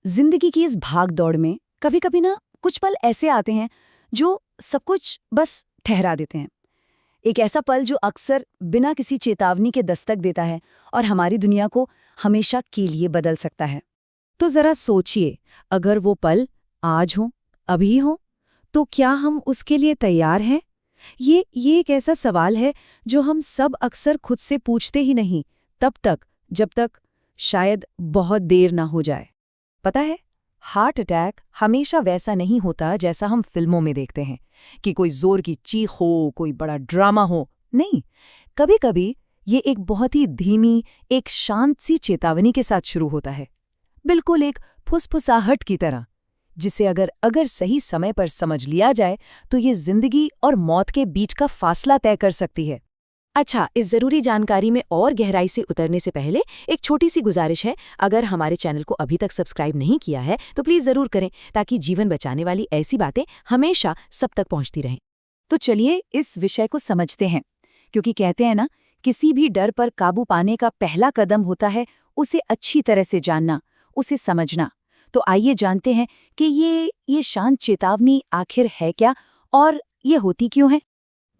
जिंदगी की इस भाग दौड़ में कभी कभी ना कुछ पल ऐसे आते हैं जो सब कुछ बस ठहरा देते हैं। एक ऐसा पल जो अक्सर बिना किसी चेतावनी के दस्तक देता है और हमारी दुनिया को हमेशा के लिए बदल सकता है। तो जरा सोचिए, अगर वो पल आज हो, अभी हो, तो क्या हम उसके लिए तैयार हैं? ये एक ऐसा सवाल है जो हम सब अक्सर खुद से पूछते ही नहीं, तब तक जब तक शायद बहुत देर ना हो जाए। पता है, हार्ट अटैक हमेशा वैसा नहीं होता जैसा हम फिल्मों में देखते हैं कि कोई जोर की चीख हो, कोई बड़ा ड्रामा हो। नहीं, कभी कभी ये एक बहुत ही धीमी, एक शांत सी चेतावनी के साथ शुरू होता है, बिल्कुल एक फुसफुसाहट की तरह, जिसे अगर सही समय पर समझ लिया जाए तो ये जिंदगी और मौत के बीच का फासला तय कर सकती है। अच्छा, इस ज़रूरी जानकारी में और गहराई से उतरने से पहले एक छोटी सी गुजारिश है। अगर हमारे चैनल को अभी तक सब्सक्राइब नहीं किया है तो प्लीज़ ज़रूर करें, ताकि जीवन बचाने वाली ऐसी बातें हमेशा सब तक पहुंचती रहें। तो चलिए इस विषय को समझते हैं, क्योंकि कहते हैं ना, किसी भी डर पर काबू पाने का पहला कदम होता है उसे अच्छी तरह से जानना, उसे समझना। तो आइए जानते हैं कि ये शांत चेतावनी आखिर है क्या और ये होती क्यों है।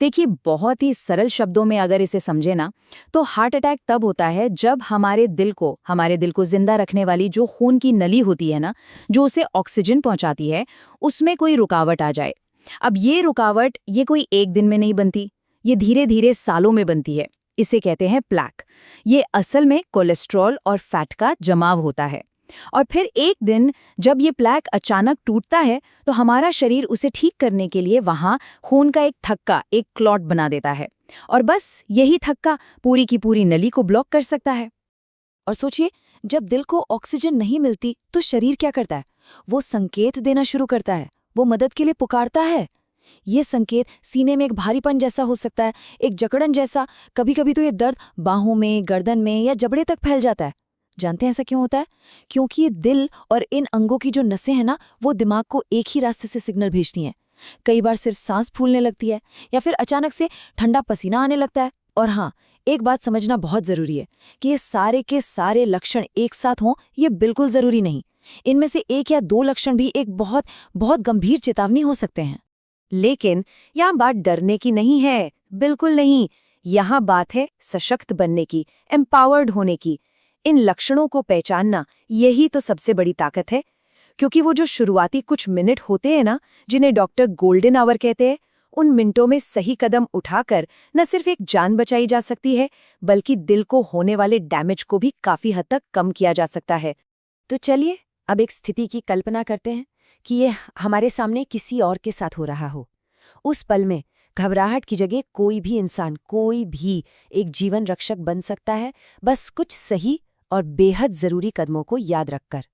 देखिए, बहुत ही सरल शब्दों में अगर इसे समझे ना, तो हार्ट अटैक तब होता है जब हमारे दिल को जिंदा रखने वाली जो खून की नली होती है ना, जो उसे ऑक्सीजन पहुंचाती है, उसमें कोई रुकावट आ जाए। अब ये रुकावट ये कोई एक दिन में नहीं बनती, ये धीरे धीरे सालों में बनती है। इसे कहते हैं प्लेक। ये असल में कोलेस्ट्रॉल और फैट का जमाव होता है। और फिर एक दिन जब ये प्लेक अचानक टूटता है तो हमारा शरीर उसे ठीक करने के लिए वहां खून का एक थक्का, एक क्लॉट बना देता है। और बस यही थक्का पूरी की पूरी नली को ब्लॉक कर सकता है। और सोचिए, जब दिल को ऑक्सीजन नहीं मिलती तो शरीर क्या करता है? वो संकेत देना शुरू करता है, वो मदद के लिए पुकारता है। ये संकेत सीने में एक भारीपन जैसा हो सकता है, एक जकड़न जैसा। कभी कभी तो ये दर्द बाहों में, गर्दन में या जबड़े तक फैल जाता है। जानते हैं ऐसा क्यों होता है? क्योंकि ये दिल और इन अंगों की जो नसें हैं ना, वो दिमाग को एक ही रास्ते से सिग्नल भेजती हैं। कई बार सिर्फ सांस फूलने लगती है या फिर अचानक से ठंडा पसीना आने लगता है। और हाँ, एक बात समझना बहुत जरूरी है कि ये सारे के सारे लक्षण एक साथ हों, ये बिल्कुल जरूरी नहीं। इनमें से एक या दो लक्षण भी एक बहुत बहुत गंभीर चेतावनी हो सकते हैं। लेकिन यहाँ बात डरने की नहीं है, बिल्कुल नहीं। यहाँ बात है सशक्त बनने की, एम्पावर्ड होने की। इन लक्षणों को पहचानना, यही तो सबसे बड़ी ताकत है। क्योंकि वो जो शुरुआती कुछ मिनट होते हैं ना, जिन्हें डॉक्टर गोल्डन आवर कहते हैं, उन मिनटों में सही कदम उठाकर न सिर्फ एक जान बचाई जा सकती है, बल्कि दिल को होने वाले डैमेज को भी काफी हद तक कम किया जा सकता है। तो चलिए अब एक स्थिति की कल्पना करते हैं कि ये हमारे सामने किसी और के साथ हो रहा हो। उस पल में घबराहट की जगह कोई भी इंसान, कोई भी एक जीवन रक्षक बन सकता है, बस कुछ सही और बेहद जरूरी कदमों को याद रखकर।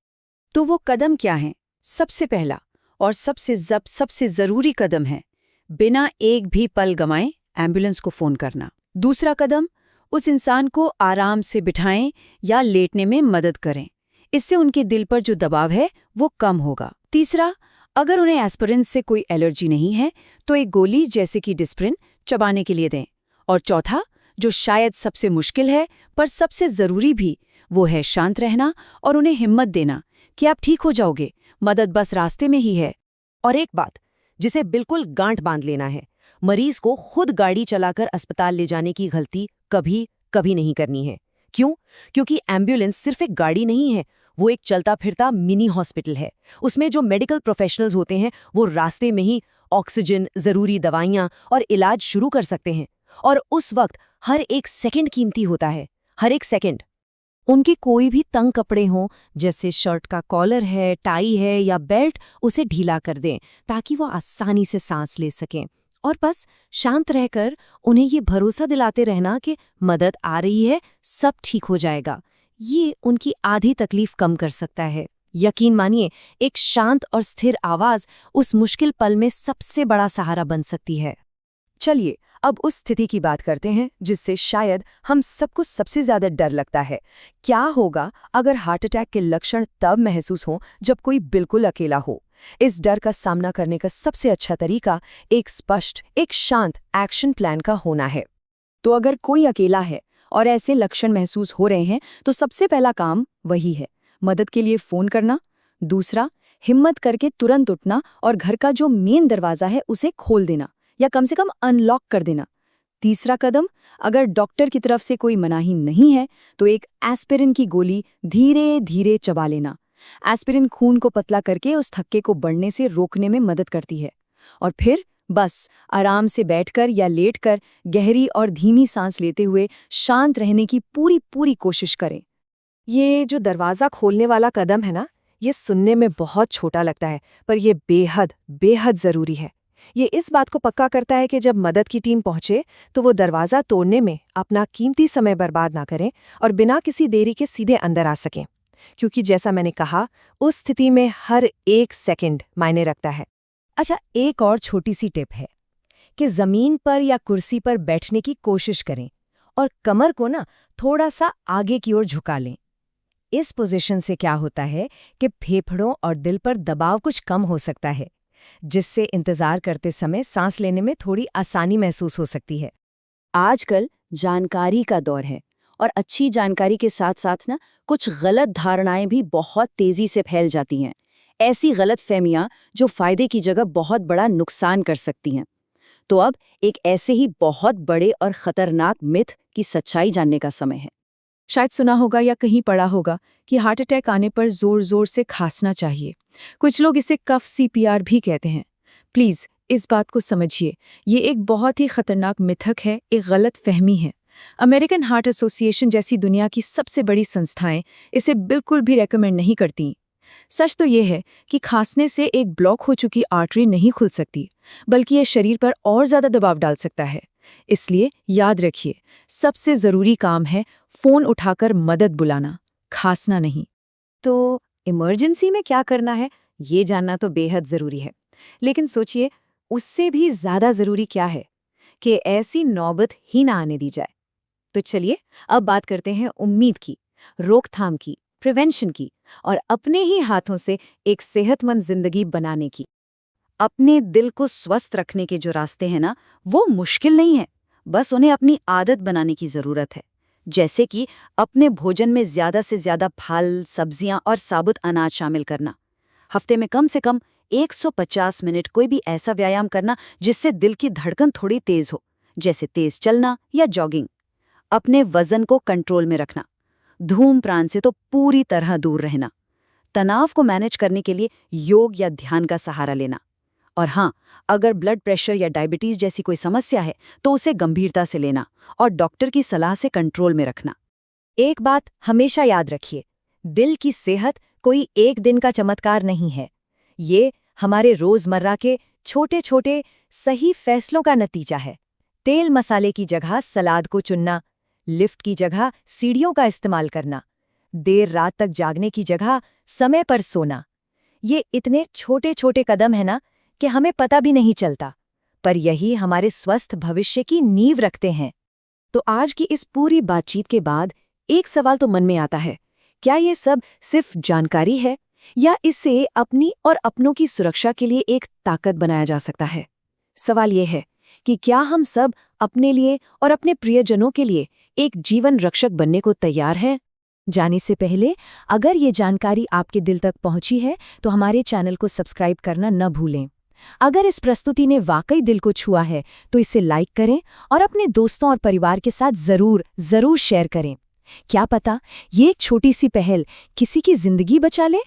तो वो कदम क्या हैं? सबसे पहला और सबसे जरूरी कदम है बिना एक भी पल गंवाए एम्बुलेंस को फोन करना। दूसरा कदम, उस इंसान को आराम से बिठाएं या लेटने में मदद करें। इससे उनके दिल पर जो दबाव है वो कम होगा। तीसरा, अगर उन्हें एस्पिरिन से कोई एलर्जी नहीं है तो एक गोली जैसे कि डिस्प्रिन चबाने के लिए दें। और चौथा, जो शायद सबसे मुश्किल है पर सबसे जरूरी भी, वो है शांत रहना और उन्हें हिम्मत देना कि आप ठीक हो जाओगे, मदद बस रास्ते में ही है। और एक बात जिसे बिल्कुल गांठ बांध लेना है, मरीज को खुद गाड़ी चलाकर अस्पताल ले जाने की गलती कभी कभी नहीं करनी है। क्यों? क्योंकि एम्बुलेंस सिर्फ एक गाड़ी नहीं है, वो एक चलता फिरता मिनी हॉस्पिटल है। उसमें जो मेडिकल प्रोफेशनल्स होते हैं वो रास्ते में ही ऑक्सीजन, जरूरी दवाइयां और इलाज शुरू कर सकते हैं। और उस वक्त हर एक सेकंड कीमती होता है, हर एक सेकंड। उनके कोई भी तंग कपड़े हों, जैसे शर्ट का कॉलर है, टाई है या बेल्ट, उसे ढीला कर दें ताकि वो आसानी से सांस ले सकें। और बस शांत रहकर उन्हें ये भरोसा दिलाते रहना कि मदद आ रही है, सब ठीक हो जाएगा। ये उनकी आधी तकलीफ कम कर सकता है। यकीन मानिए, एक शांत और स्थिर आवाज उस मुश्किल पल में सबसे बड़ा सहारा बन सकती है। चलिए अब उस स्थिति की बात करते हैं जिससे शायद हम सबको सबसे ज्यादा डर लगता है। क्या होगा अगर हार्ट अटैक के लक्षण तब महसूस हों जब कोई बिल्कुल अकेला हो? इस डर का सामना करने का सबसे अच्छा तरीका एक स्पष्ट, एक शांत एक्शन प्लान का होना है। तो अगर कोई अकेला है और ऐसे लक्षण महसूस हो रहे हैं तो सबसे पहला काम वही है, मदद के लिए फोन करना। दूसरा, हिम्मत करके तुरंत उठना और घर का जो मेन दरवाजा है उसे खोल देना या कम से कम अनलॉक कर देना। तीसरा कदम, अगर डॉक्टर की तरफ से कोई मनाही नहीं है तो एक एस्पिरिन की गोली धीरे धीरे चबा लेना। एस्पिरिन खून को पतला करके उस थक्के को बढ़ने से रोकने में मदद करती है। और फिर बस आराम से बैठकर या लेटकर गहरी और धीमी सांस लेते हुए शांत रहने की पूरी पूरी कोशिश करें। ये जो दरवाज़ा खोलने वाला कदम है ना, ये सुनने में बहुत छोटा लगता है, पर ये बेहद बेहद ज़रूरी है। ये इस बात को पक्का करता है कि जब मदद की टीम पहुंचे तो वो दरवाज़ा तोड़ने में अपना कीमती समय बर्बाद ना करें और बिना किसी देरी के सीधे अंदर आ सकें। क्योंकि जैसा मैंने कहा, उस स्थिति में हर एक सेकंड मायने रखता है। अच्छा, एक और छोटी सी टिप है कि ज़मीन पर या कुर्सी पर बैठने की कोशिश करें और कमर को ना थोड़ा सा आगे की ओर झुका लें। इस पोजीशन से क्या होता है कि फेफड़ों और दिल पर दबाव कुछ कम हो सकता है, जिससे इंतजार करते समय सांस लेने में थोड़ी आसानी महसूस हो सकती है। आजकल जानकारी का दौर है और अच्छी जानकारी के साथ साथ ना कुछ गलत धारणाएं भी बहुत तेजी से फैल जाती हैं। ऐसी गलत फहमियां जो फायदे की जगह बहुत बड़ा नुकसान कर सकती हैं। तो अब एक ऐसे ही बहुत बड़े और खतरनाक मिथ की सच्चाई जानने का समय है। शायद सुना होगा या कहीं पढ़ा होगा कि हार्ट अटैक आने पर जोर जोर से खांसना चाहिए। कुछ लोग इसे कफ सीपीआर भी कहते हैं। प्लीज इस बात को समझिए, ये एक बहुत ही खतरनाक मिथक है, एक गलत फहमी है। अमेरिकन हार्ट एसोसिएशन जैसी दुनिया की सबसे बड़ी संस्थाएं इसे बिल्कुल भी रेकमेंड नहीं करती। सच तो ये है कि खांसने से एक ब्लॉक हो चुकी आर्टरी नहीं खुल सकती, बल्कि ये शरीर पर और ज्यादा दबाव डाल सकता है। इसलिए याद रखिए, सबसे जरूरी काम है फोन उठाकर मदद बुलाना, खांसना नहीं। तो इमरजेंसी में क्या करना है, ये जानना तो बेहद जरूरी है। लेकिन सोचिए, उससे भी ज्यादा जरूरी क्या है कि ऐसी नौबत ही ना आने दी जाए। तो चलिए अब बात करते हैं उम्मीद की, रोकथाम की, प्रिवेंशन की और अपने ही हाथों से एक सेहतमंद जिंदगी बनाने की। अपने दिल को स्वस्थ रखने के जो रास्ते हैं ना, वो मुश्किल नहीं है, बस उन्हें अपनी आदत बनाने की जरूरत है। जैसे कि अपने भोजन में ज्यादा से ज्यादा फल, सब्जियां और साबुत अनाज शामिल करना। हफ्ते में कम से कम 150 मिनट कोई भी ऐसा व्यायाम करना जिससे दिल की धड़कन थोड़ी तेज हो, जैसे तेज चलना या जॉगिंग। अपने वजन को कंट्रोल में रखना। धूम्रपान से तो पूरी तरह दूर रहना। तनाव को मैनेज करने के लिए योग या ध्यान का सहारा लेना। और हाँ, अगर ब्लड प्रेशर या डायबिटीज जैसी कोई समस्या है तो उसे गंभीरता से लेना और डॉक्टर की सलाह से कंट्रोल में रखना। एक बात हमेशा याद रखिए, दिल की सेहत कोई एक दिन का चमत्कार नहीं है। ये हमारे रोजमर्रा के छोटे छोटे सही फैसलों का नतीजा है। तेल मसाले की जगह सलाद को चुनना, लिफ्ट की जगह सीढ़ियों का इस्तेमाल करना, देर रात तक जागने की जगह समय पर सोना। ये इतने छोटे छोटे कदम है ना कि हमें पता भी नहीं चलता, पर यही हमारे स्वस्थ भविष्य की नींव रखते हैं। तो आज की इस पूरी बातचीत के बाद एक सवाल तो मन में आता है, क्या ये सब सिर्फ जानकारी है या इससे अपनी और अपनों की सुरक्षा के लिए एक ताकत बनाया जा सकता है? सवाल ये है कि क्या हम सब अपने लिए और अपने प्रियजनों के लिए एक जीवन रक्षक बनने को तैयार हैं? जाने से पहले अगर ये जानकारी आपके दिल तक पहुंची है तो हमारे चैनल को सब्सक्राइब करना न भूलें। अगर इस प्रस्तुति ने वाकई दिल को छुआ है तो इसे लाइक करें और अपने दोस्तों और परिवार के साथ जरूर शेयर करें। क्या पता ये एक छोटी सी पहल किसी की जिंदगी बचा ले।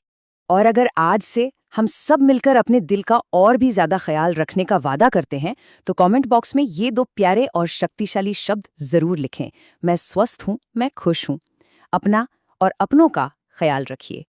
और अगर आज से हम सब मिलकर अपने दिल का और भी ज्यादा ख्याल रखने का वादा करते हैं तो कमेंट बॉक्स में ये 2 प्यारे और शक्तिशाली शब्द जरूर लिखें। मैं स्वस्थ हूं, मैं खुश हूं। अपना और अपनों का ख्याल रखिए।